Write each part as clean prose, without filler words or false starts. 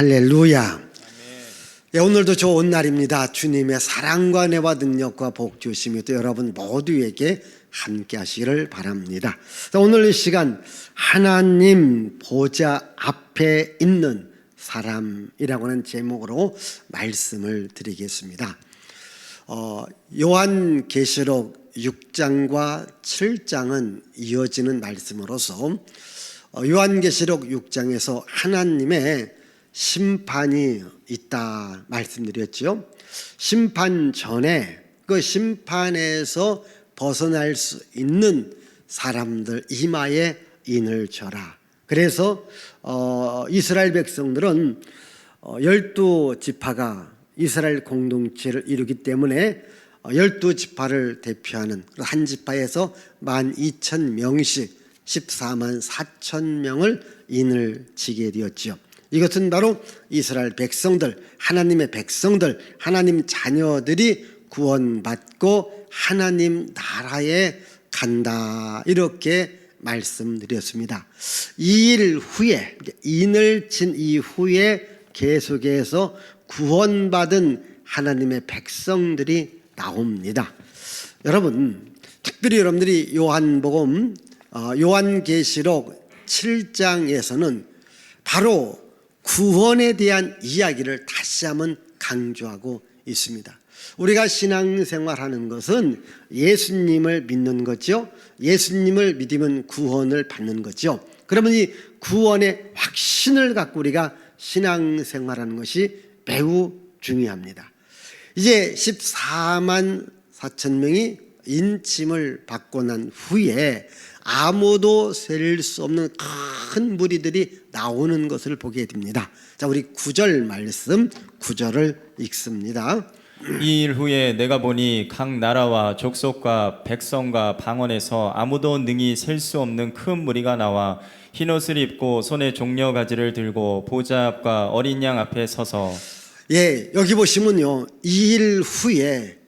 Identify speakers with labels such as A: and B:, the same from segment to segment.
A: 할렐루야. 예, 오늘도 좋은 날입니다. 주님의 사랑과 은혜와 능력과 복 주심이 또 여러분 모두에게 함께 하시기를 바랍니다. 오늘 이 시간 하나님 보좌 앞에 있는 사람이라고 하는 제목으로 말씀을 드리겠습니다. 요한계시록 6장과 7장은 이어지는 말씀으로서 요한계시록 6장에서 하나님의 심판이 있다 말씀드렸죠. 심판 전에 그 심판에서 벗어날 수 있는 사람들 이마에 인을 져라. 그래서 이스라엘 백성들은 12지파가 이스라엘 공동체를 이루기 때문에 12지파를 대표하는 한 지파에서 12,000명씩 14만 4천 명을 인을 지게 되었지요. 이것은 바로 이스라엘 백성들, 하나님의 백성들, 하나님 자녀들이 구원받고 하나님 나라에 간다, 이렇게 말씀드렸습니다. 이 일 후에, 인을 친 이후에 계속해서 구원받은 하나님의 백성들이 나옵니다. 여러분, 특별히 여러분들이 요한복음, 요한계시록 7장에서는 바로 구원에 대한 이야기를 다시 한번 강조하고 있습니다. 우리가 신앙생활하는 것은 예수님을 믿는 거죠. 예수님을 믿으면 구원을 받는 거죠. 그러면 이 구원의 확신을 갖고 우리가 신앙생활하는 것이 매우 중요합니다. 이제 14만 4천 명이 인침을 받고 난 후에 아무도 셀 수 없는 큰 무리들이 나오는 것을 보게 됩니다. 자, 우리 9절 말씀 9절을 읽습니다.
B: 이 일 후에 내가 보니 각 나라와 족속과 백성과 방언에서 아무도 능히 셀 수 없는 큰 무리가 나와 흰옷을 입고 손에 종려가지를 들고 보좌 앞과 어린 양 앞에 서서,
A: 예, 여기 보시면요, 이 일 후에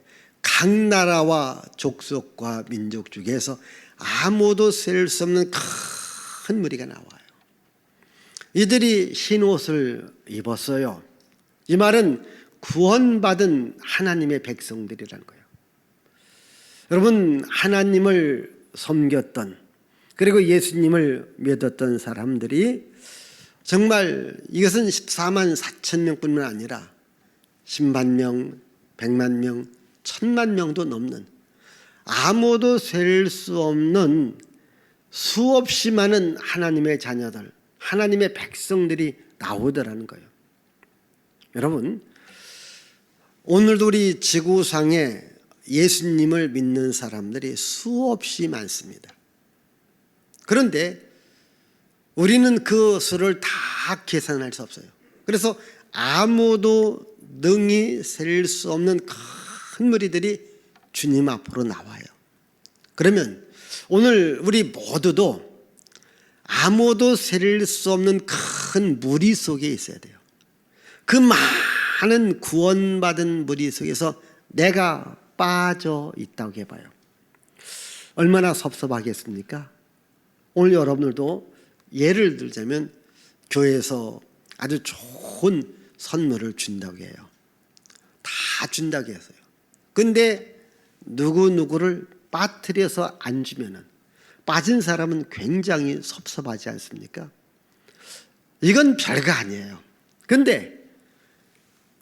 A: 각 나라와 족속과 민족 중에서 아무도 셀 수 없는 큰 무리가 나와요. 이들이 흰옷을 입었어요. 이 말은 구원받은 하나님의 백성들이라는 거예요. 여러분, 하나님을 섬겼던, 그리고 예수님을 믿었던 사람들이 정말 이것은 14만 4천 명뿐만 아니라 10만 명, 100만 명, 1000만 명도 넘는 아무도 셀 수 없는 수없이 많은 하나님의 자녀들, 하나님의 백성들이 나오더라는 거예요. 여러분, 오늘도 우리 지구상에 예수님을 믿는 사람들이 수없이 많습니다. 그런데 우리는 그 수를 다 계산할 수 없어요. 그래서 아무도 능히 셀 수 없는 큰 무리들이 주님 앞으로 나와요. 그러면 오늘 우리 모두도 아무도 셀 수 없는 큰 무리 속에 있어야 돼요. 그 많은 구원받은 무리 속에서 내가 빠져 있다고 해봐요. 얼마나 섭섭하겠습니까? 오늘 여러분들도 예를 들자면 교회에서 아주 좋은 선물을 준다고 해요. 다 준다고 했어요. 근데 누구누구를 빠뜨려서 안 주면은 빠진 사람은 굉장히 섭섭하지 않습니까? 이건 별거 아니에요. 근데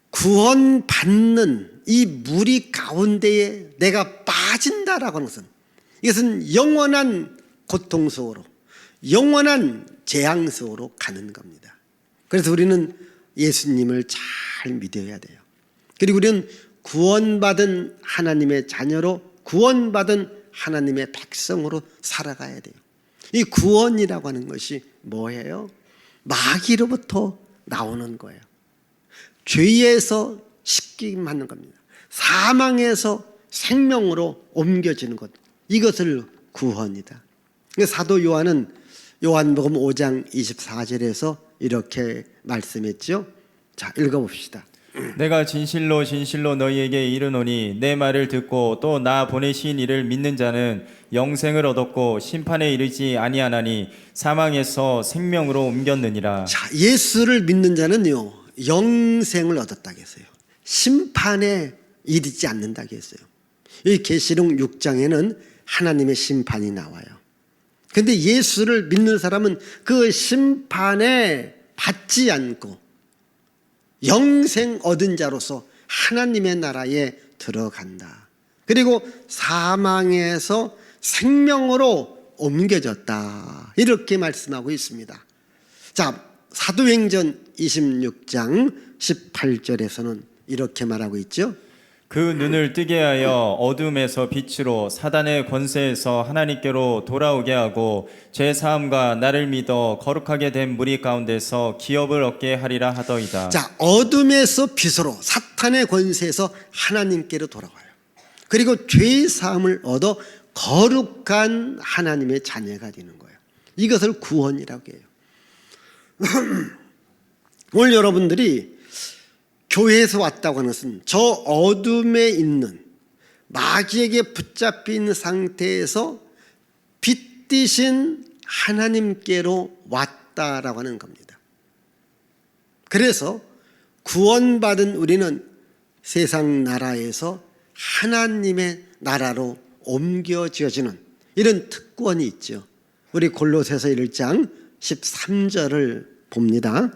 A: 구원받는 이 무리 가운데에 내가 빠진다라고 하는 것은, 이것은 영원한 고통 속으로, 영원한 재앙 속으로 가는 겁니다. 그래서 우리는 예수님을 잘 믿어야 돼요. 그리고 우리는 구원받은 하나님의 자녀로, 구원받은 하나님의 백성으로 살아가야 돼요. 이 구원이라고 하는 것이 뭐예요? 마귀로부터 나오는 거예요. 죄에서 씻김하는 겁니다. 사망에서 생명으로 옮겨지는 것, 이것을 구원이다. 사도 요한은 요한복음 5장 24절에서 이렇게 말씀했죠. 자, 읽어봅시다.
B: 내가 진실로 진실로 너희에게 이르노니 내 말을 듣고 또 나 보내신 이를 믿는 자는 영생을 얻었고 심판에 이르지 아니하나니 사망에서 생명으로 옮겼느니라.
A: 자, 예수를 믿는 자는요, 영생을 얻었다고 했어요. 심판에 이르지 않는다고 했어요. 이 계시록 6장에는 하나님의 심판이 나와요. 그런데 예수를 믿는 사람은 그 심판에 받지 않고 영생 얻은 자로서 하나님의 나라에 들어간다. 그리고 사망에서 생명으로 옮겨졌다. 이렇게 말씀하고 있습니다. 자, 사도행전 26장 18절에서는 이렇게 말하고 있죠.
B: 그 눈을 뜨게 하여 어둠에서 빛으로 사단의 권세에서 하나님께로 돌아오게 하고 죄 사함과 나를 믿어 거룩하게 된 무리 가운데서 기업을 얻게 하리라 하더이다.
A: 자, 어둠에서 빛으로 사탄의 권세에서 하나님께로 돌아와요. 그리고 죄 사함을 얻어 거룩한 하나님의 자녀가 되는 거예요. 이것을 구원이라고 해요. 오늘 여러분들이 교회에서 왔다고 하는 것은 저 어둠에 있는 마귀에게 붙잡힌 상태에서 빛이신 하나님께로 왔다라고 하는 겁니다. 그래서 구원받은 우리는 세상 나라에서 하나님의 나라로 옮겨지어지는 이런 특권이 있죠. 우리 골로새서 1장 13절을 봅니다.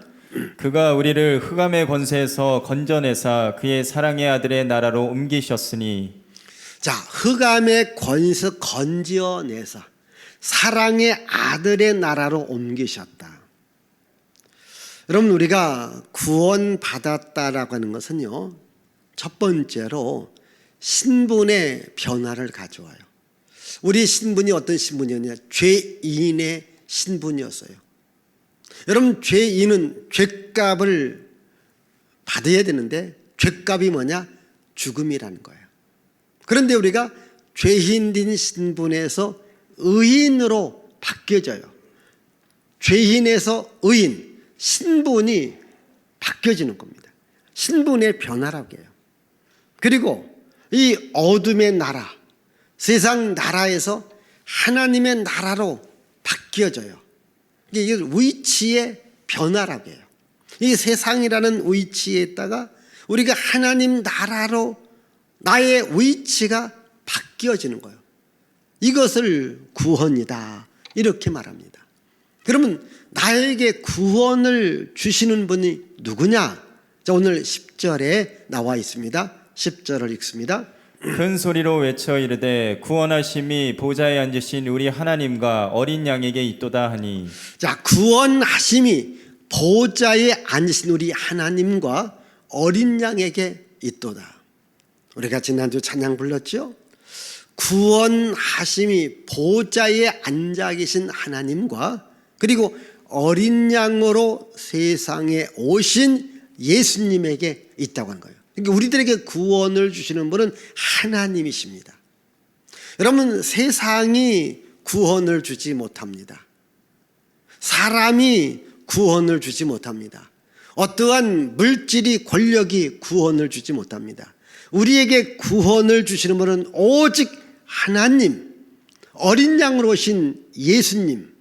B: 그가 우리를 흑암의 권세에서 건져내사 그의 사랑의 아들의 나라로 옮기셨으니.
A: 자, 흑암의 권세에서 건져내사 사랑의 아들의 나라로 옮기셨다. 여러분, 우리가 구원받았다라고 하는 것은요, 첫 번째로 신분의 변화를 가져와요. 우리 신분이 어떤 신분이었냐? 죄인의 신분이었어요. 여러분, 죄인은 죄값을 받아야 되는데 죄값이 뭐냐? 죽음이라는 거예요. 그런데 우리가 죄인인 신분에서 의인으로 바뀌어져요. 죄인에서 의인, 신분이 바뀌어지는 겁니다. 신분의 변화라고 해요. 그리고 이 어둠의 나라, 세상 나라에서 하나님의 나라로 바뀌어져요. 이게 위치의 변화라고 해요. 이 세상이라는 위치에 있다가 우리가 하나님 나라로 나의 위치가 바뀌어지는 거예요. 이것을 구원이다, 이렇게 말합니다. 그러면 나에게 구원을 주시는 분이 누구냐? 자, 오늘 10절에 나와 있습니다. 10절을 읽습니다.
B: 큰 소리로 외쳐 이르되 구원하심이 보좌에 앉으신 우리 하나님과 어린 양에게 있도다 하니.
A: 자, 구원하심이 보좌에 앉으신 우리 하나님과 어린 양에게 있도다. 우리가 지난주 찬양 불렀죠? 구원하심이 보좌에 앉아 계신 하나님과 그리고 어린 양으로 세상에 오신 예수님에게 있다고 한 거예요. 그러니까 우리들에게 구원을 주시는 분은 하나님이십니다. 여러분, 세상이 구원을 주지 못합니다. 사람이 구원을 주지 못합니다. 어떠한 물질이, 권력이 구원을 주지 못합니다. 우리에게 구원을 주시는 분은 오직 하나님, 어린 양으로 오신 예수님,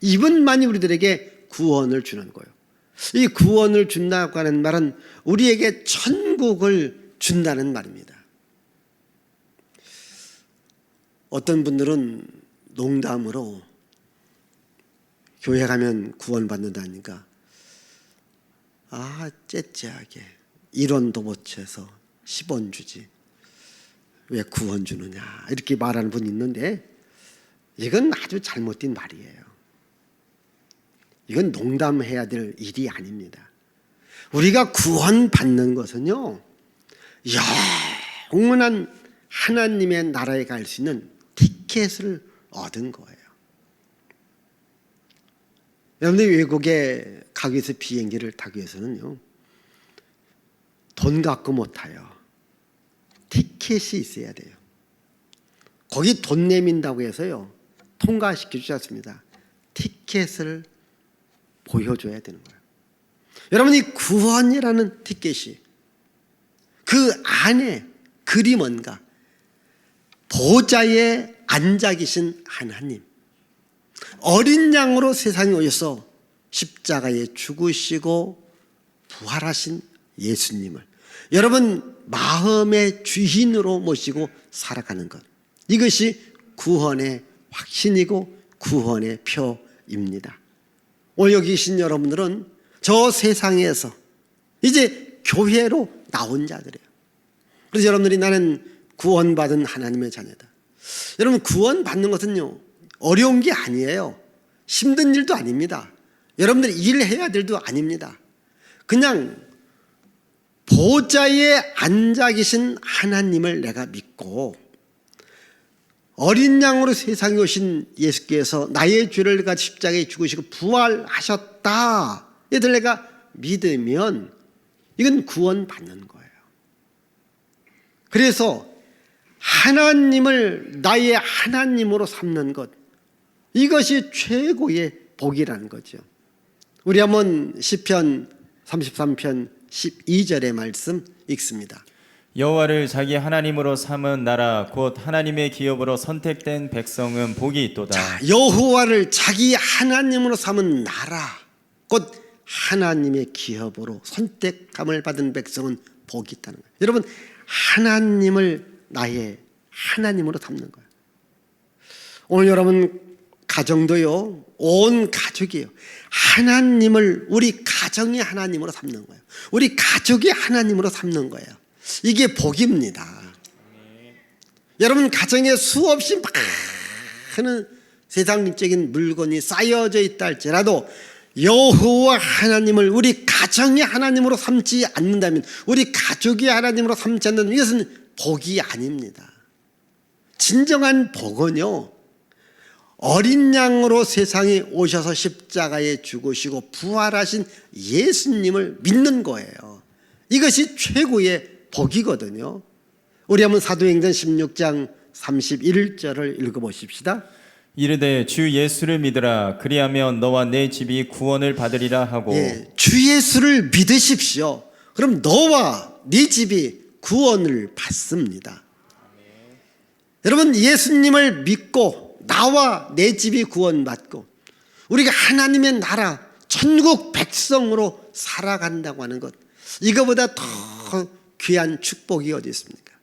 A: 이분만이 우리들에게 구원을 주는 거예요. 이 구원을 준다고 하는 말은 우리에게 천국을 준다는 말입니다. 어떤 분들은 농담으로 교회 가면 구원받는다니까 째째하게 1원도 못 채서 10원 주지 왜 구원 주느냐 이렇게 말하는 분이 있는데 이건 아주 잘못된 말이에요. 이건 농담해야 될 일이 아닙니다. 우리가 구원받는 것은요, 영원한 하나님의 나라에 갈 수 있는 티켓을 얻은 거예요. 여러분들 외국에 가기 위해서 비행기를 타기 위해서는요, 돈 갖고 못 타요. 티켓이 있어야 돼요. 거기 돈 내민다고 해서요, 통과시켜주지 않습니다. 티켓을 보여줘야 되는 거예요. 여러분, 이 구원이라는 티켓이 그 안에 글이 뭔가? 보좌에 앉아 계신 하나님, 어린 양으로 세상에 오셔서 십자가에 죽으시고 부활하신 예수님을 여러분 마음의 주인으로 모시고 살아가는 것, 이것이 구원의 확신이고 구원의 표입니다. 오늘 여기 계신 여러분들은 저 세상에서 이제 교회로 나온 자들이에요. 그래서 여러분들이 나는 구원받은 하나님의 자녀다. 여러분 구원받는 것은요 어려운 게 아니에요. 힘든 일도 아닙니다. 여러분들이 일해야 될 일도 아닙니다. 그냥 보좌에 앉아 계신 하나님을 내가 믿고 어린 양으로 세상에 오신 예수께서 나의 죄를 가 십자가에 죽으시고 부활하셨다, 이들 내가 믿으면 이건 구원받는 거예요. 그래서 하나님을 나의 하나님으로 삼는 것, 이것이 최고의 복이라는 거죠. 우리 한번 시편 33편 12절의 말씀 읽습니다.
B: 여호와를 자기 하나님으로 삼은 나라 곧 하나님의 기업으로 선택된 백성은 복이 있도다.
A: 자, 여호와를 자기 하나님으로 삼은 나라 곧 하나님의 기업으로 선택함을 받은 백성은 복이 있다는 거예요. 여러분 하나님을 나의 하나님으로 삼는 거예요. 오늘 여러분 가정도요, 온 가족이에요. 하나님을 우리 가정의 하나님으로 삼는 거예요. 우리 가족의 하나님으로 삼는 거예요. 이게 복입니다. 여러분 가정에 수없이 많은 세상적인 물건이 쌓여져 있다 할지라도 여호와 하나님을 우리 가정의 하나님으로 삼지 않는다면, 우리 가족의 하나님으로 삼지 않는다면 이것은 복이 아닙니다. 진정한 복은요 어린 양으로 세상에 오셔서 십자가에 죽으시고 부활하신 예수님을 믿는 거예요. 이것이 최고의 복이거든요. 우리 한번 사도행전 16장 31절을 읽어보십시다.
B: 이르되 주 예수를 믿으라 그리하면 너와 내 집이 구원을 받으리라 하고.
A: 주 예수를 믿으십시오. 그럼 너와 네 집이 구원을 받습니다. 여러분 예수님을 믿고 나와 내 집이 구원받고 우리가 하나님의 나라 천국 백성으로 살아간다고 하는 것, 이거보다 더 귀한 축복이 어디 있습니까?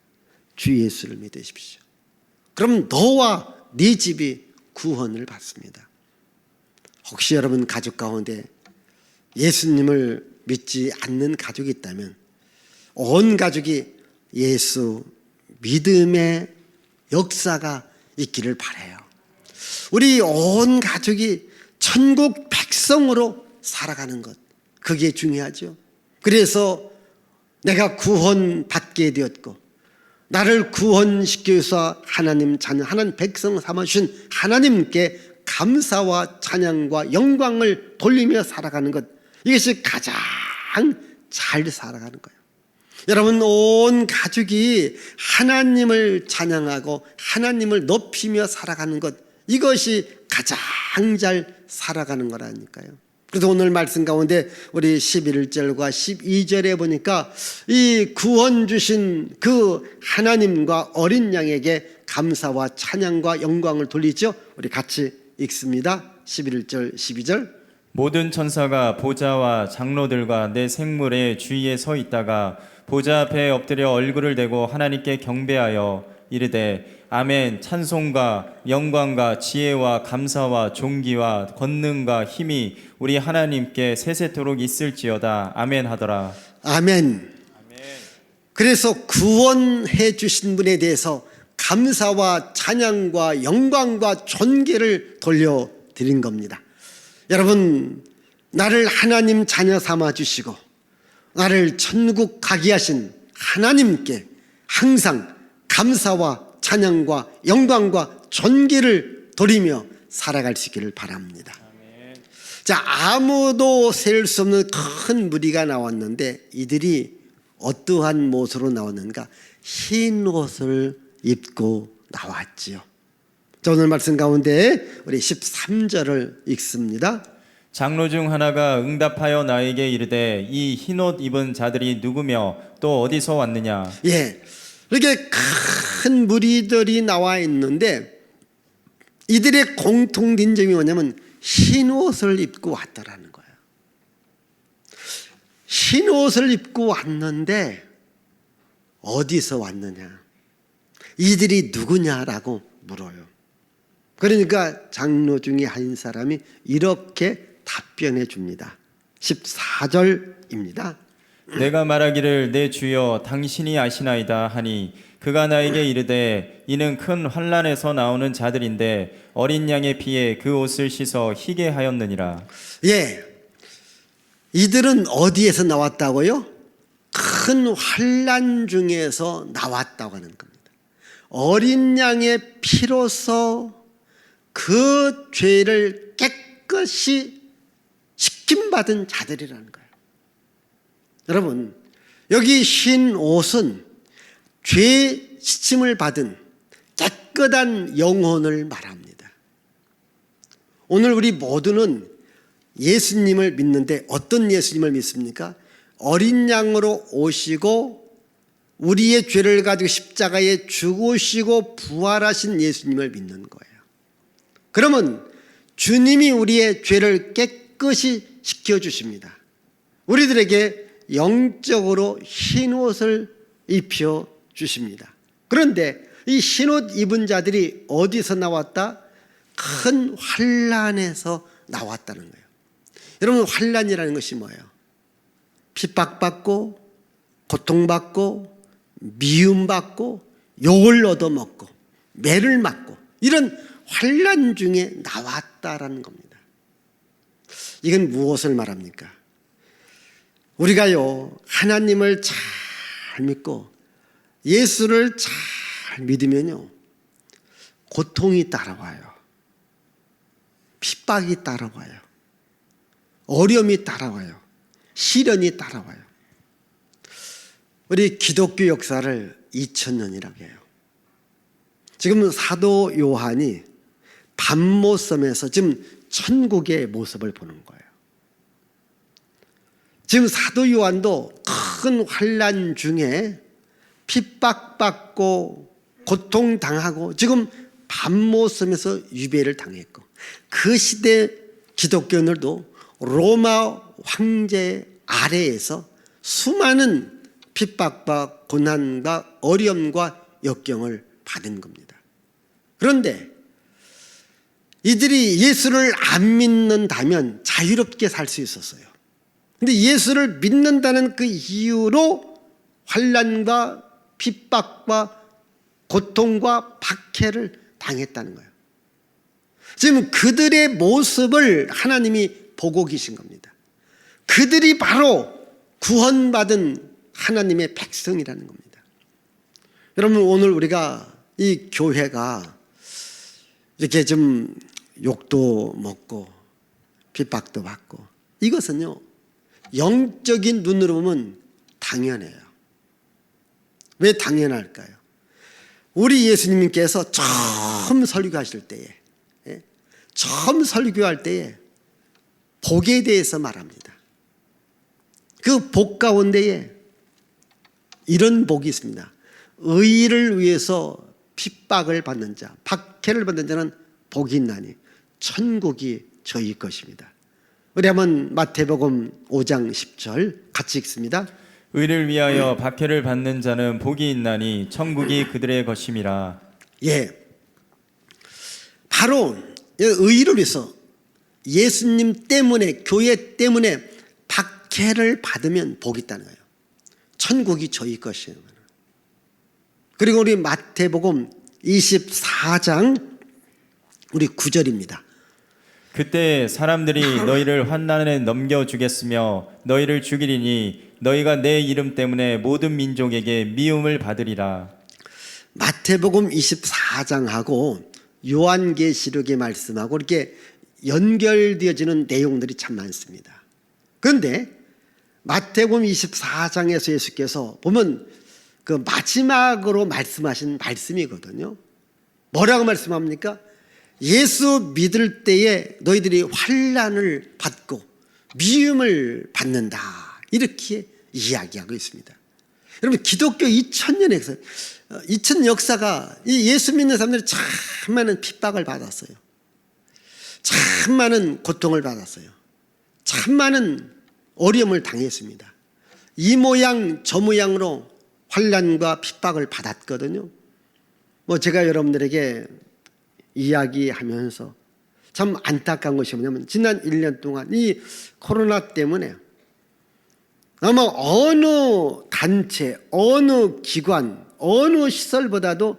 A: 주 예수를 믿으십시오. 그럼 너와 네 집이 구원을 받습니다. 혹시 여러분 가족 가운데 예수님을 믿지 않는 가족이 있다면 온 가족이 예수 믿음의 역사가 있기를 바라요. 우리 온 가족이 천국 백성으로 살아가는 것, 그게 중요하죠. 그래서 내가 구원받게 되었고 나를 구원시켜서 하나님 자녀, 하나님 백성 삼아주신 하나님께 감사와 찬양과 영광을 돌리며 살아가는 것, 이것이 가장 잘 살아가는 거예요. 여러분 온 가족이 하나님을 찬양하고 하나님을 높이며 살아가는 것, 이것이 가장 잘 살아가는 거라니까요. 그래서 오늘 말씀 가운데 우리 11절과 12절에 보니까 이 구원 주신 그 하나님과 어린 양에게 감사와 찬양과 영광을 돌리죠. 우리 같이 읽습니다. 11절 12절.
B: 모든 천사가 보좌와 장로들과 내 생물의 주위에 서 있다가 보좌 앞에 엎드려 얼굴을 대고 하나님께 경배하여 이르되 아멘. 찬송과 영광과 지혜와 감사와 존귀와 권능과 힘이 우리 하나님께 세세토록 있을지어다. 아멘 하더라.
A: 아멘. 그래서 구원해 주신 분에 대해서 감사와 찬양과 영광과 존귀를 돌려드린 겁니다. 여러분 나를 하나님 자녀 삼아 주시고 나를 천국 가게 하신 하나님께 항상 감사와 찬양과 영광과 존귀를 돌리며 살아갈 수 있기를 바랍니다. 자, 아무도 셀 수 없는 큰 무리가 나왔는데 이들이 어떠한 모습으로 나왔는가? 흰 옷을 입고 나왔지요. 자, 오늘 말씀 가운데 우리 13절을 읽습니다.
B: 장로 중 하나가 응답하여 나에게 이르되 이 흰옷 입은 자들이 누구며 또 어디서 왔느냐?
A: 이렇게 큰 무리들이 나와 있는데 이들의 공통된 점이 뭐냐면 흰 옷을 입고 왔다라는 거예요. 흰 옷을 입고 왔는데 어디서 왔느냐? 이들이 누구냐라고 물어요. 그러니까 장로 중에 한 사람이 이렇게 답변해 줍니다. 14절입니다.
B: 내가 말하기를 내 주여 당신이 아시나이다 하니 그가 나에게 이르되 이는 큰 환난에서 나오는 자들인데 어린 양의 피에 그 옷을 씻어 희게 하였느니라.
A: 예, 이들은 어디에서 나왔다고요? 큰 환난 중에서 나왔다고 하는 겁니다. 어린 양의 피로서 그 죄를 깨끗이 씻김받은 자들이라는 거예요. 여러분, 여기 흰 옷은 죄 씻임을 받은 깨끗한 영혼을 말합니다. 오늘 우리 모두는 예수님을 믿는데 어떤 예수님을 믿습니까? 어린 양으로 오시고 우리의 죄를 가지고 십자가에 죽으시고 부활하신 예수님을 믿는 거예요. 그러면 주님이 우리의 죄를 깨끗이 씻겨주십니다. 우리들에게 영적으로 흰 옷을 입혀 주십니다. 그런데 이 흰 옷 입은 자들이 어디서 나왔다? 큰 환난에서 나왔다는 거예요. 여러분, 환난이라는 것이 뭐예요? 핍박받고 고통받고 미움받고 욕을 얻어먹고 매를 맞고 이런 환난 중에 나왔다라는 겁니다. 이건 무엇을 말합니까? 우리가요, 하나님을 잘 믿고 예수를 잘 믿으면요, 고통이 따라와요. 핍박이 따라와요. 어려움이 따라와요. 시련이 따라와요. 우리 기독교 역사를 2000년이라고 해요. 지금 사도 요한이 밤모섬에서 지금 천국의 모습을 보는 거예요. 지금 사도 요한도 큰 환난 중에 핍박받고 고통당하고 지금 밤모섬에서 유배를 당했고, 그 시대 기독교인들도 로마 황제 아래에서 수많은 핍박과 고난과 어려움과 역경을 받은 겁니다. 그런데 이들이 예수를 안 믿는다면 자유롭게 살 수 있었어요. 근데 예수를 믿는다는 그 이유로 환난과 핍박과 고통과 박해를 당했다는 거예요. 지금 그들의 모습을 하나님이 보고 계신 겁니다. 그들이 바로 구원받은 하나님의 백성이라는 겁니다. 여러분, 오늘 우리가 이 교회가 이렇게 좀 욕도 먹고 핍박도 받고, 이것은요, 영적인 눈으로 보면 당연해요. 왜 당연할까요? 우리 예수님께서 처음 설교하실 때에, 처음 설교할 때에 복에 대해서 말합니다. 그 복 가운데에 이런 복이 있습니다. 의를 위해서 핍박을 받는 자, 박해를 받는 자는 복이 있나니 천국이 저희 것입니다. 우리 한번 마태복음 5장 10절 같이 읽습니다.
B: 의를 위하여 박해를 받는 자는 복이 있나니 천국이 그들의 것임이라.
A: 예, 바로 의를 위해서 예수님 때문에, 교회 때문에 박해를 받으면 복이 있다는 거예요. 천국이 저희 것이에요. 그리고 우리 마태복음 24장 우리 9절입니다.
B: 그때 사람들이 너희를 환난에 넘겨주겠으며 너희를 죽이리니 너희가 내 이름 때문에 모든 민족에게 미움을 받으리라.
A: 마태복음 24장하고 요한계시록의 말씀하고 이렇게 연결되어지는 내용들이 참 많습니다. 그런데 마태복음 24장에서 예수께서 보면 그 마지막으로 말씀하신 말씀이거든요. 뭐라고 말씀합니까? 예수 믿을 때에 너희들이 환난을 받고 미움을 받는다, 이렇게 이야기하고 있습니다. 여러분, 기독교 2000년에서 2000 역사가 이 예수 믿는 사람들이 참 많은 핍박을 받았어요. 참 많은 고통을 받았어요. 참 많은 어려움을 당했습니다. 이 모양 저 모양으로 환난과 핍박을 받았거든요. 제가 여러분들에게 이야기하면서 참 안타까운 것이 뭐냐면 지난 1년 동안 이 코로나 때문에 아마 어느 단체, 어느 기관, 어느 시설보다도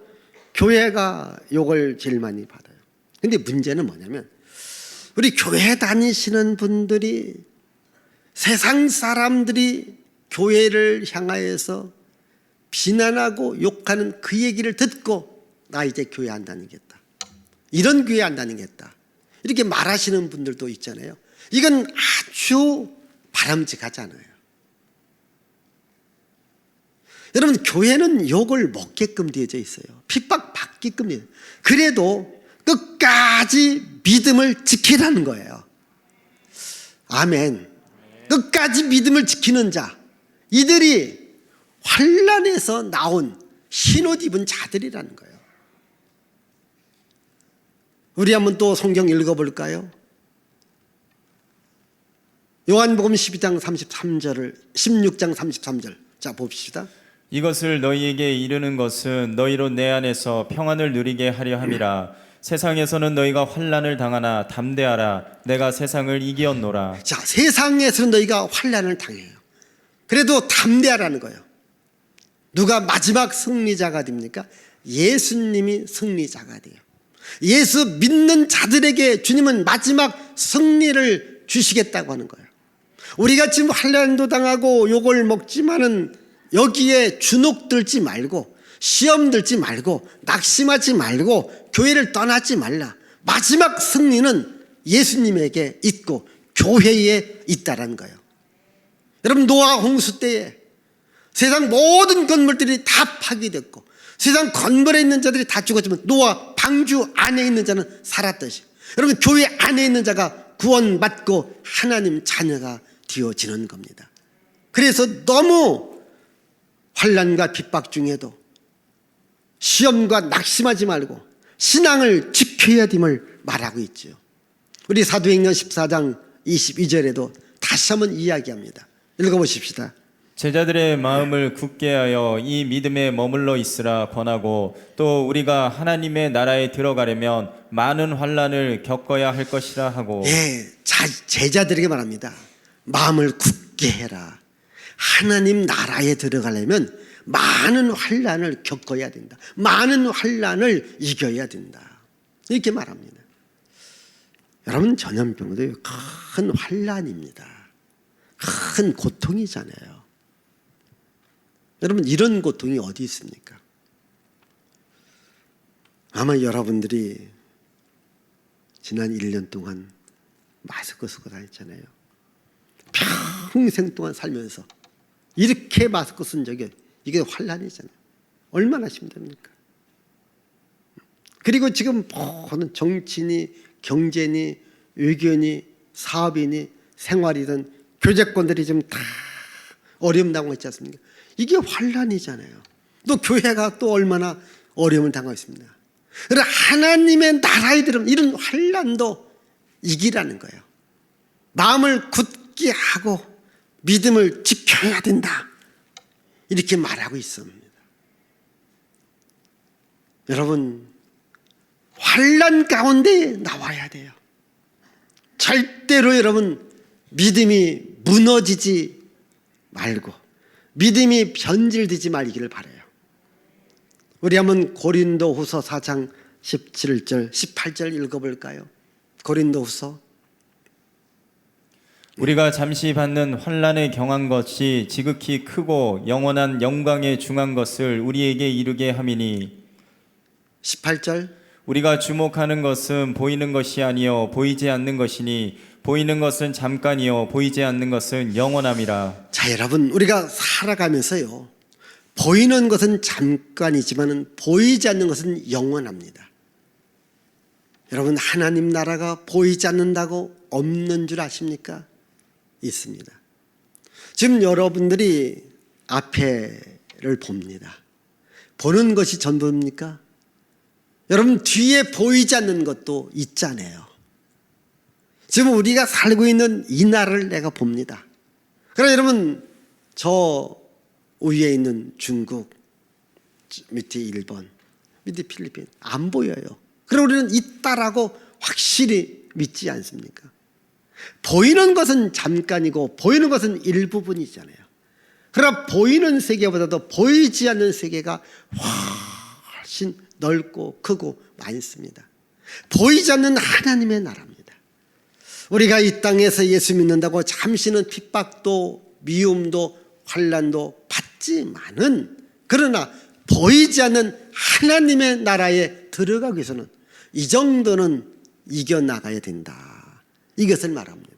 A: 교회가 욕을 제일 많이 받아요. 근데 문제는 뭐냐면 우리 교회 다니시는 분들이 세상 사람들이 교회를 향하여서 비난하고 욕하는 그 얘기를 듣고 나 이제 교회 안 다니겠다, 이런 교회 안 다니겠다, 이렇게 말하시는 분들도 있잖아요. 이건 아주 바람직하잖아요. 여러분, 교회는 욕을 먹게끔 되어져 있어요. 핍박받게끔 되어져 있어요. 그래도 끝까지 믿음을 지키라는 거예요. 아멘. 끝까지 믿음을 지키는 자, 이들이 환난에서 나온 흰옷 입은 자들이라는 거예요. 우리 한번 또 성경 읽어볼까요? 요한복음 12장 33절을 16장 33절 자 봅시다.
B: 이것을 너희에게 이르는 것은 너희로 내 안에서 평안을 누리게 하려 함이라. 세상에서는 너희가 환난을 당하나 담대하라. 내가 세상을 이기었노라.
A: 자, 세상에서는 너희가 환난을 당해요. 그래도 담대하라는 거예요. 누가 마지막 승리자가 됩니까? 예수님이 승리자가 돼요. 예수 믿는 자들에게 주님은 마지막 승리를 주시겠다고 하는 거예요. 우리가 지금 환난도 당하고 욕을 먹지만은 여기에 주눅 들지 말고, 시험 들지 말고, 낙심하지 말고, 교회를 떠나지 말라. 마지막 승리는 예수님에게 있고 교회에 있다라는 거예요. 여러분, 노아 홍수 때에 세상 모든 건물들이 다 파괴됐고 세상 건물에 있는 자들이 다 죽었지만 노아 방주 안에 있는 자는 살았듯이, 여러분, 교회 안에 있는 자가 구원받고 하나님 자녀가 되어지는 겁니다. 그래서 너무 환난과 핍박 중에도 시험과 낙심하지 말고 신앙을 지켜야 됨을 말하고 있죠. 우리 사도행전 14장 22절에도 다시 한번 이야기합니다. 읽어보십시다.
B: 제자들의 마음을 굳게 하여 이 믿음에 머물러 있으라 권하고, 또 우리가 하나님의 나라에 들어가려면 많은 환난을 겪어야 할 것이라 하고.
A: 제자들에게 말합니다. 마음을 굳게 해라. 하나님 나라에 들어가려면 많은 환난을 겪어야 된다. 많은 환난을 이겨야 된다. 이렇게 말합니다. 여러분, 전염병도 큰 환난입니다. 큰 고통이잖아요. 여러분, 이런 고통이 어디 있습니까? 아마 여러분들이 지난 1년 동안 마스크 쓰고 다녔잖아요. 평생 동안 살면서 이렇게 마스크 쓴 적이, 이게 환난이잖아요. 얼마나 힘듭니까? 그리고 지금 모든 정치니 경제니 외교니 사업이니 생활이든 교제권들이 지금 다 어려움 당하고 있지 않습니까? 이게 환난이잖아요. 또 교회가 또 얼마나 어려움을 당하고 있습니다. 그래서 하나님의 나라에 들으면 이런 환난도 이기라는 거예요. 마음을 굳게 하고 믿음을 지켜야 된다, 이렇게 말하고 있습니다. 여러분, 환난 가운데 나와야 돼요. 절대로 여러분 믿음이 무너지지 말고 믿음이 변질되지 말기를 바라요. 우리 한번 고린도후서 4장 17절 18절 읽어볼까요? 고린도후서.
B: 우리가 잠시 받는 환난에 경한 것이 지극히 크고 영원한 영광에 중한 것을 우리에게 이루게 함이니.
A: 18절.
B: 우리가 주목하는 것은 보이는 것이 아니요 보이지 않는 것이니, 보이는 것은 잠깐이요 보이지 않는 것은 영원함이라.
A: 자, 여러분, 우리가 살아가면서요, 보이는 것은 잠깐이지만 보이지 않는 것은 영원합니다. 여러분, 하나님 나라가 보이지 않는다고 없는 줄 아십니까? 있습니다. 지금 여러분들이 앞에를 봅니다. 보는 것이 전부입니까? 여러분, 뒤에 보이지 않는 것도 있잖아요. 지금 우리가 살고 있는 이 나라를 내가 봅니다. 그러나 여러분, 저 위에 있는 중국, 밑에 일본, 밑에 필리핀 안 보여요. 그럼 우리는 있다라고 확실히 믿지 않습니까? 보이는 것은 잠깐이고 보이는 것은 일부분이잖아요. 그러나 보이는 세계보다도 보이지 않는 세계가 훨씬 넓고 크고 많습니다. 보이지 않는 하나님의 나라입니다. 우리가 이 땅에서 예수 믿는다고 잠시는 핍박도 미움도 환난도 받지만은, 그러나 보이지 않는 하나님의 나라에 들어가기 위해서는 이 정도는 이겨나가야 된다, 이것을 말합니다.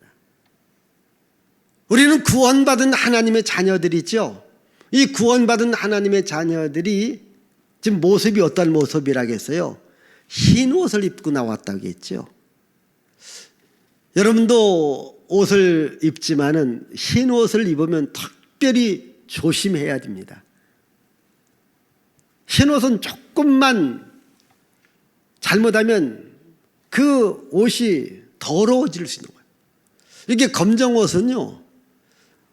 A: 우리는 구원받은 하나님의 자녀들이죠. 이 구원받은 하나님의 자녀들이 지금 모습이 어떤 모습이라겠어요? 흰 옷을 입고 나왔다고 했죠. 여러분도 옷을 입지만은 흰 옷을 입으면 특별히 조심해야 됩니다. 흰 옷은 조금만 잘못하면 그 옷이 더러워질 수 있는 거예요. 이게 검정 옷은요,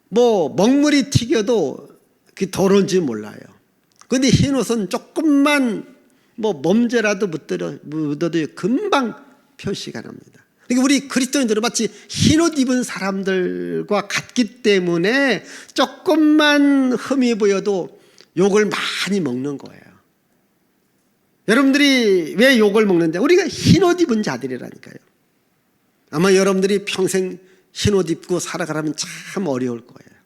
A: 뭐 먹물이 튀겨도 그게 더러운지 몰라요. 그런데 흰 옷은 조금만 뭐 먼지라도 묻어도 금방 표시가 납니다. 그러니까 우리 그리스도인들은 마치 흰 옷 입은 사람들과 같기 때문에 조금만 흠이 보여도 욕을 많이 먹는 거예요. 여러분들이 왜 욕을 먹는데? 우리가 흰 옷 입은 자들이라니까요. 아마 여러분들이 평생 흰 옷 입고 살아가라면 참 어려울 거예요.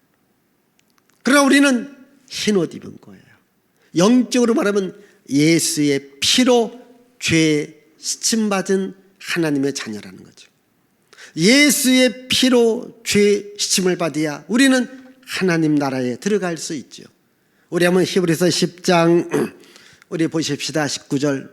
A: 그러나 우리는 흰 옷 입은 거예요. 영적으로 말하면 예수의 피로 죄 씻음받은 하나님의 자녀라는 거죠. 예수의 피로 죄 씻음을 받아야 우리는 하나님 나라에 들어갈 수 있죠. 우리 한번 히브리서 10장 우리 보십시다. 19절.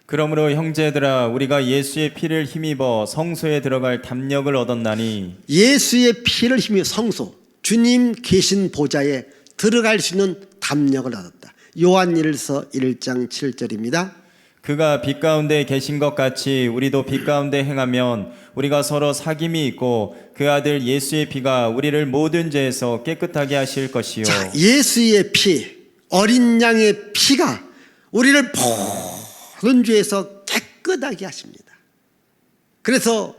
B: 그러므로 형제들아 우리가 예수의 피를 힘입어 성소에 들어갈 담력을 얻었나니,
A: 예수의 피를 힘입어 성소, 주님 계신 보좌에 들어갈 수 있는 담력을 얻었다. 요한일서 1장 7절입니다.
B: 그가 빛 가운데 계신 것 같이 우리도 빛 가운데 행하면 우리가 서로 사귐이 있고 그 아들 예수의 피가 우리를 모든 죄에서 깨끗하게 하실 것이요.
A: 자, 예수의 피, 어린 양의 피가 우리를 모든 죄에서 깨끗하게 하십니다. 그래서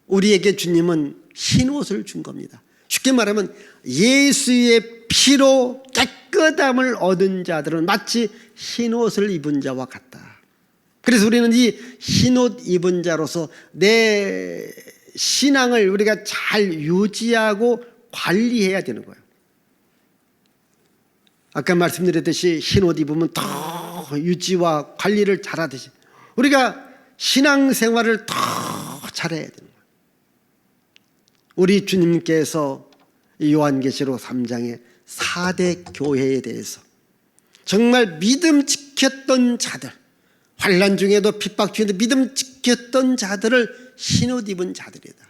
A: 우리에게 주님은 흰 옷을 준 겁니다. 쉽게 말하면 예수의 피로 깨끗함을 얻은 자들은 마치 흰 옷을 입은 자와 같다. 그래서 우리는 이 흰 옷 입은 자로서 내 신앙을 우리가 잘 유지하고 관리해야 되는 거예요. 아까 말씀드렸듯이 흰 옷 입으면 더 유지와 관리를 잘하듯이 우리가 신앙생활을 더 잘해야 되는 거예요. 우리 주님께서 요한계시록 3장에 4대 교회에 대해서 정말 믿음 지켰던 자들, 환난 중에도 핍박 중에도 믿음 지켰던 자들을 흰옷 입은 자들이다.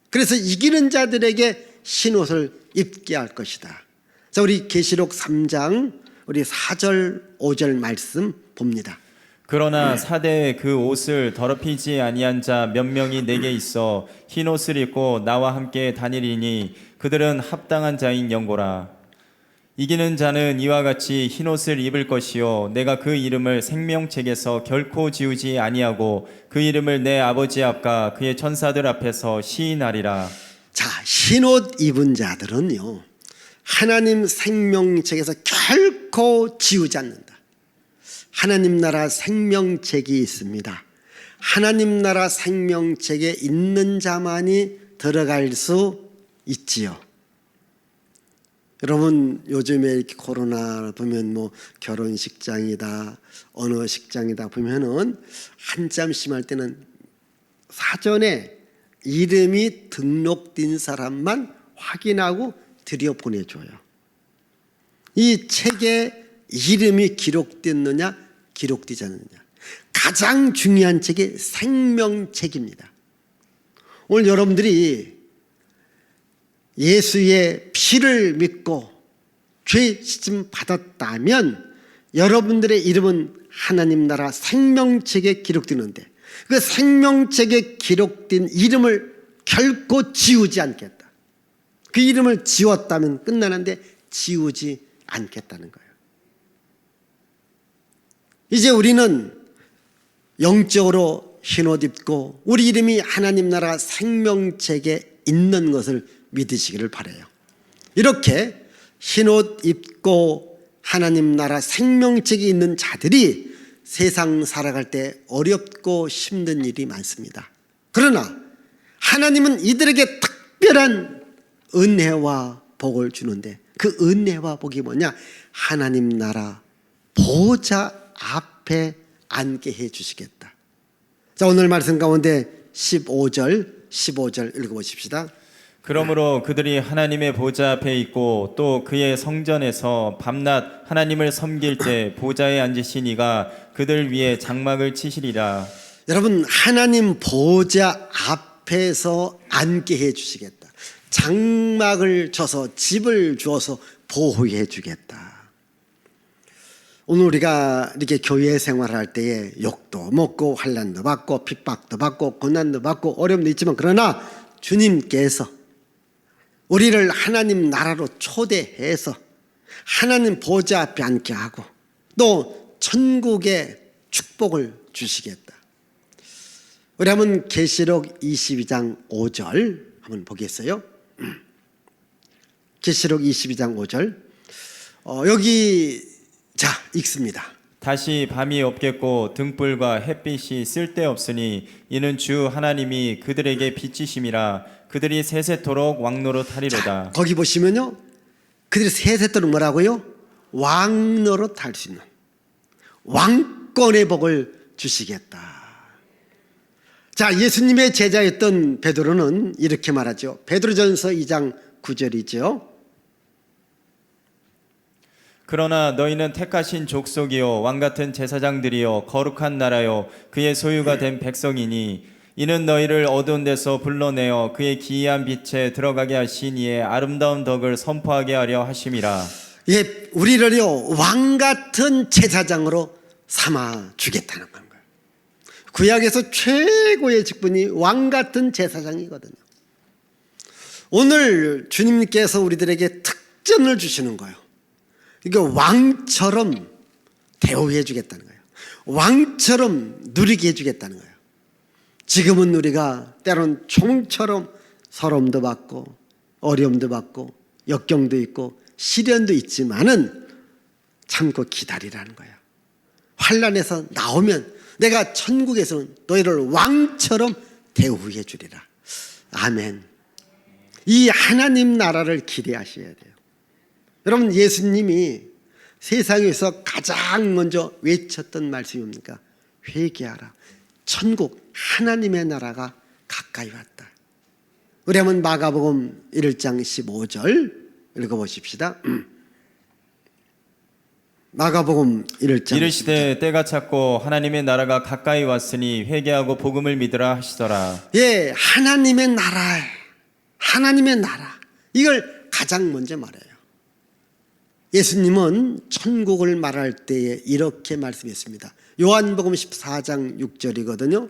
A: 그래서 이기는 자들에게 흰옷을 입게 할 것이다. 자, 우리 계시록 3장 우리 4절 5절 말씀 봅니다.
B: 그러나 사대에 그 옷을 더럽히지 아니한 자 몇 명이 내게 있어 흰 옷을 입고 나와 함께 다니리니 그들은 합당한 자인 영고라. 이기는 자는 이와 같이 흰 옷을 입을 것이요 내가 그 이름을 생명책에서 결코 지우지 아니하고 그 이름을 내 아버지 앞과 그의 천사들 앞에서 시인하리라.
A: 자, 흰 옷 입은 자들은요 하나님 생명책에서 결코 지우지 않는다. 하나님 나라 생명책이 있습니다. 하나님 나라 생명책에 있는 자만이 들어갈 수 있지요. 여러분 요즘에 이렇게 코로나 보면 뭐 결혼식장이다 어느 식장이다 보면은 한참 심할 때는 사전에 이름이 등록된 사람만 확인하고 들여보내줘요. 이 책에 이름이 기록됐느냐 기록되지 않느냐 가장 중요한 책이 생명책입니다. 오늘 여러분들이 예수의 피를 믿고 죄 씻음 받았다면 여러분들의 이름은 하나님 나라 생명책에 기록되는데 그 생명책에 기록된 이름을 결코 지우지 않겠다. 그 이름을 지웠다면 끝나는데 지우지 않겠다는 거예요. 이제 우리는 영적으로 흰옷 입고 우리 이름이 하나님 나라 생명책에 있는 것을 믿으시기를 바라요. 이렇게 흰옷 입고 하나님 나라 생명책이 있는 자들이 세상 살아갈 때 어렵고 힘든 일이 많습니다. 그러나 하나님은 이들에게 특별한 은혜와 복을 주는데 그 은혜와 복이 뭐냐? 하나님 나라 보좌 앞에 앉게 해 주시겠다. 자, 오늘 말씀 가운데 15절 읽어보십시다.
B: 그러므로 그들이 하나님의 보좌 앞에 있고 또 그의 성전에서 밤낮 하나님을 섬길 때 보좌에 앉으신 이가 그들 위에 장막을 치시리라.
A: 여러분, 하나님 보좌 앞에서 앉게 해 주시겠다. 장막을 쳐서 집을 주어서 보호해 주겠다. 오늘 우리가 이렇게 교회 생활할 때에 욕도 먹고 환난도 받고 핍박도 받고 고난도 받고 어려움도 있지만 그러나 주님께서 우리를 하나님 나라로 초대해서 하나님 보좌 앞에 앉게 하고 또 천국의 축복을 주시겠다. 우리 한번 계시록 22장 5절 한번 보겠어요. 계시록 22장 5절 여기 자 읽습니다.
B: 다시 밤이 없겠고 등불과 햇빛이 쓸데없으니 이는 주 하나님이 그들에게 빛이심이라. 그들이 세세토록 왕노릇 하리로다.
A: 자, 거기 보시면요, 그들이 세세토록 뭐라고요? 왕노릇 할 수 있는 왕권의 복을 주시겠다. 자, 예수님의 제자였던 베드로는 이렇게 말하죠. 베드로전서 2장 9절이죠.
B: 그러나 너희는 택하신 족속이요 왕같은 제사장들이요 거룩한 나라요 그의 소유가 된 백성이니 이는 너희를 어두운 데서 불러내어 그의 기이한 빛에 들어가게 하신 이의 아름다운 덕을 선포하게 하려 하심이라.
A: 예, 우리를요 왕같은 제사장으로 삼아 주겠다는 거예요. 구약에서 최고의 직분이 왕같은 제사장이거든요. 오늘 주님께서 우리들에게 특전을 주시는 거예요. 이게 왕처럼 대우해 주겠다는 거예요. 왕처럼 누리게 해주겠다는 거예요. 지금은 우리가 때론 총처럼 서러움도 받고 어려움도 받고 역경도 있고 시련도 있지만은 참고 기다리라는 거예요. 환난에서 나오면 내가 천국에서는 너희를 왕처럼 대우해 주리라. 아멘. 이 하나님 나라를 기대하셔야 돼요. 여러분, 예수님이 세상에서 가장 먼저 외쳤던 말씀이 뭡니까? 회개하라. 천국 하나님의 나라가 가까이 왔다. 우리 한번 마가복음 1장 15절 읽어보십시다. 마가복음 1장
B: 이르시되 때가 찼고 하나님의 나라가 가까이 왔으니 회개하고 복음을 믿으라 하시더라.
A: 예, 하나님의 나라, 하나님의 나라, 이걸 가장 먼저 말해요. 예수님은 천국을 말할 때에 이렇게 말씀했습니다. 요한복음 14장 6절이거든요.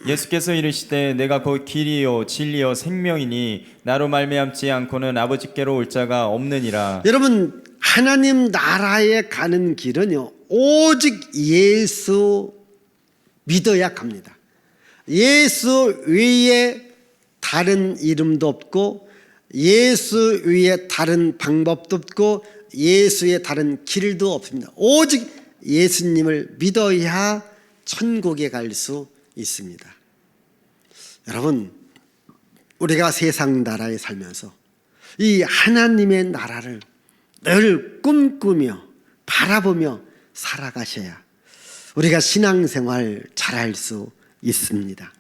B: 예수께서 이르시되 내가 곧 길이요 진리요 생명이니 나로 말미암지 않고는 아버지께로 올 자가 없느니라.
A: 여러분, 하나님 나라에 가는 길은요 오직 예수 믿어야 갑니다. 예수 외에 다른 이름도 없고 예수 외에 다른 방법도 없고 예수의 다른 길도 없습니다. 오직 예수님을 믿어야 천국에 갈 수 있습니다. 여러분, 우리가 세상 나라에 살면서 이 하나님의 나라를 늘 꿈꾸며 바라보며 살아가셔야 우리가 신앙생활 잘할 수 있습니다.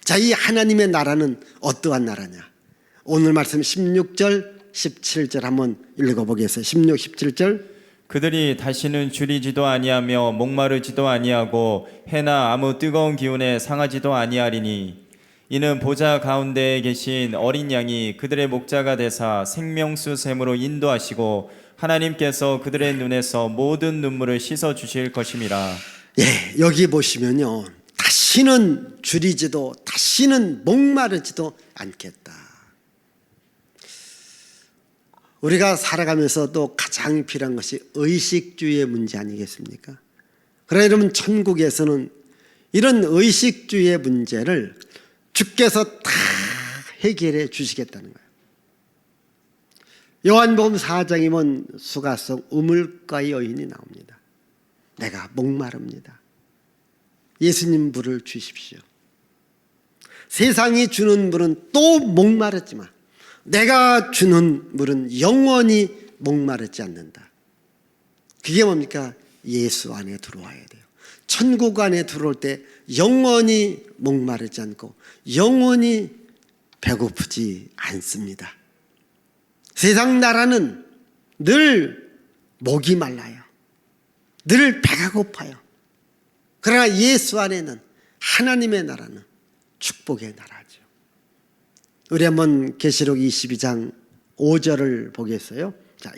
A: 자, 이 하나님의 나라는 어떠한 나라냐? 오늘 말씀 16절 17절 한번 읽어보겠어요. 16, 17절.
B: 그들이 다시는 줄이지도 아니하며 목마르지도 아니하고 해나 아무 뜨거운 기운에 상하지도 아니하리니 이는 보좌 가운데에 계신 어린 양이 그들의 목자가 되사 생명수 샘으로 인도하시고 하나님께서 그들의 눈에서 모든 눈물을 씻어 주실 것임이라.
A: 예, 여기 보시면요 다시는 줄이지도 다시는 목마르지도 않겠다. 우리가 살아가면서 또 가장 필요한 것이 의식주의의 문제 아니겠습니까? 그러나 여러분, 천국에서는 이런 의식주의의 문제를 주께서 다 해결해 주시겠다는 거예요. 요한복음 4장이면 수가성 우물가의 여인이 나옵니다. 내가 목마릅니다. 예수님 물을 주십시오. 세상이 주는 물은 또 목마르지만 내가 주는 물은 영원히 목마르지 않는다. 그게 뭡니까? 예수 안에 들어와야 돼요. 천국 안에 들어올 때 영원히 목마르지 않고 영원히 배고프지 않습니다. 세상 나라는 늘 목이 말라요. 늘 배가 고파요. 그러나 예수 안에는, 하나님의 나라는 축복의 나라죠. 우리 한번 계시록 22장 5절을 보겠어요. 자,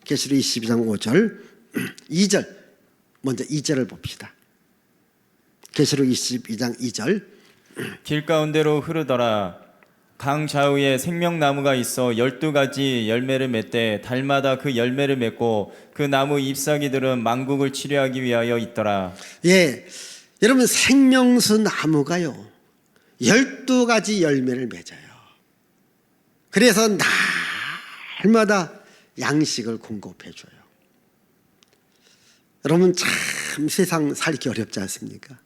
A: 계시록 22장 5절 2절, 먼저 2절을 봅시다. 계시록 22장 2절.
B: 길 가운데로 흐르더라. 강 좌우에 생명나무가 있어 12가지 열매를 맺되 달마다 그 열매를 맺고 그 나무 잎사귀들은 만국을 치료하기 위하여 있더라.
A: 예, 여러분, 생명수 나무가요 12가지 열매를 맺어요. 그래서 날마다 양식을 공급해 줘요. 여러분, 참 세상 살기 어렵지 않습니까?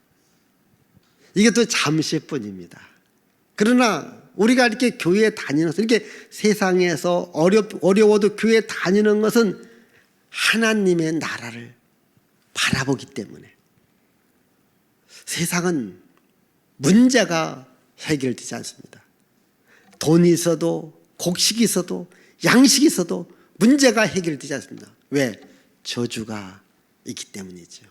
A: 이것도 잠시뿐입니다. 그러나 우리가 이렇게 교회에 다니는 것은, 이렇게 세상에서 어려워도 교회에 다니는 것은 하나님의 나라를 바라보기 때문에. 세상은 문제가 해결되지 않습니다. 돈이 있어도, 곡식이 있어도, 양식이 있어도 문제가 해결되지 않습니다. 왜? 저주가 있기 때문이죠.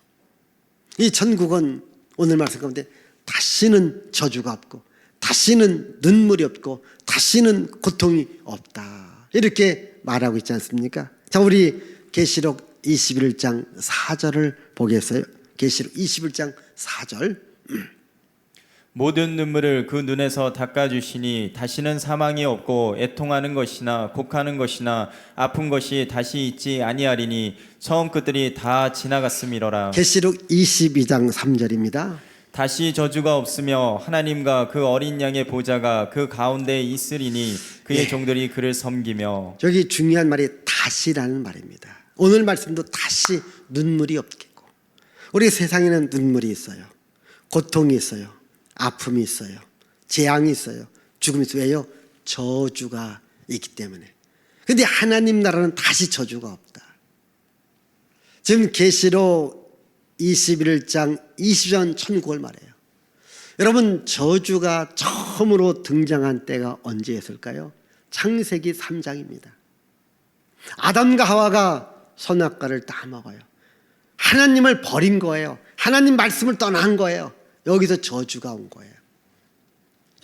A: 이 천국은 오늘 말씀 가운데 다시는 저주가 없고, 다시는 눈물이 없고, 다시는 고통이 없다, 이렇게 말하고 있지 않습니까? 자, 우리 계시록 21장 4절을 보겠어요. 계시록 21장 4절.
B: 모든 눈물을 그 눈에서 닦아주시니 다시는 사망이 없고 애통하는 것이나 곡하는 것이나 아픈 것이 다시 있지 아니하리니 처음 것들이 다 지나갔음이로라.
A: 계시록 22장 3절입니다.
B: 다시 저주가 없으며 하나님과 그 어린 양의 보좌가 그 가운데에 있으리니 그의 종들이 그를 섬기며.
A: 여기 중요한 말이 다시라는 말입니다. 오늘 말씀도 다시 눈물이 없겠고, 우리 세상에는 눈물이 있어요. 고통이 있어요. 아픔이 있어요. 재앙이 있어요. 죽음이 있어요. 왜요? 저주가 있기 때문에. 그런데 하나님 나라는 다시 저주가 없다. 지금 계시록 21장 20년 천국을 말해요. 여러분, 저주가 처음으로 등장한 때가 언제였을까요? 창세기 3장입니다. 아담과 하와가 선악과를 따먹어요. 하나님을 버린 거예요. 하나님 말씀을 떠난 거예요. 여기서 저주가 온 거예요.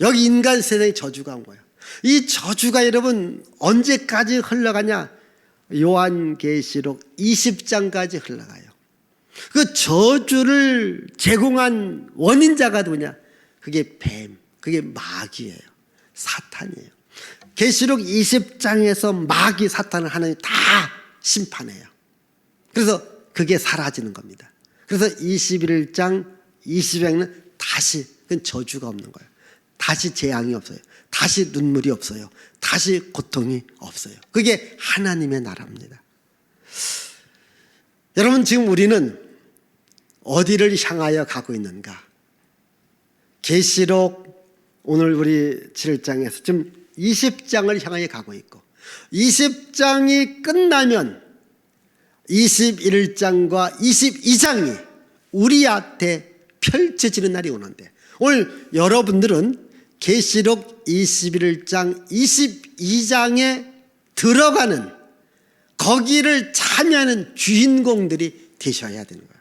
A: 여기 인간 세상에 저주가 온 거예요. 이 저주가 여러분 언제까지 흘러가냐? 요한계시록 20장까지 흘러가요. 그 저주를 제공한 원인자가 누구냐? 그게 뱀, 그게 마귀예요. 사탄이에요. 계시록 20장에서 마귀, 사탄을 하나님이 다 심판해요. 그래서 그게 사라지는 겁니다. 그래서 21장 20장은 다시, 그건 저주가 없는 거예요. 다시 재앙이 없어요. 다시 눈물이 없어요. 다시 고통이 없어요. 그게 하나님의 나라입니다. 여러분, 지금 우리는 어디를 향하여 가고 있는가? 계시록 오늘 우리 7장에서 지금 20장을 향하여 가고 있고, 20장이 끝나면 21장과 22장이 우리 앞에 펼쳐지는 날이 오는데, 오늘 여러분들은 계시록 21장 22장에 들어가는, 거기를 참여하는 주인공들이 되셔야 되는 거예요.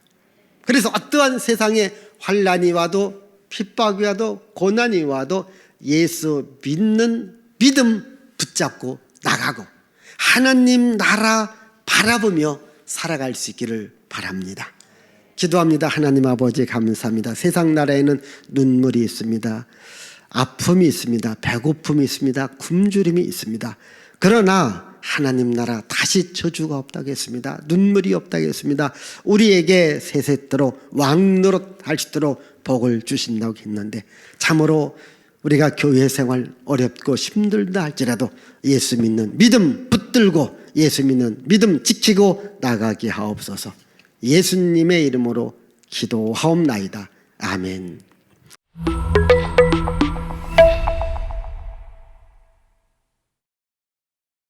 A: 그래서 어떠한 세상에 환난이 와도, 핍박이 와도, 고난이 와도 예수 믿는 믿음 붙잡고 나가고 하나님 나라 바라보며 살아갈 수 있기를 바랍니다. 기도합니다. 하나님 아버지, 감사합니다. 세상 나라에는 눈물이 있습니다. 아픔이 있습니다. 배고픔이 있습니다. 굶주림이 있습니다. 그러나 하나님 나라 다시 저주가 없다겠습니다. 눈물이 없다겠습니다. 우리에게 세세토록 왕노릇 할 수 있도록 복을 주신다고 했는데, 참으로 우리가 교회 생활 어렵고 힘들다 할지라도 예수 믿는 믿음 붙들고 예수 믿는 믿음 지키고 나가게 하옵소서. 예수님의 이름으로 기도하옵나이다. 아멘.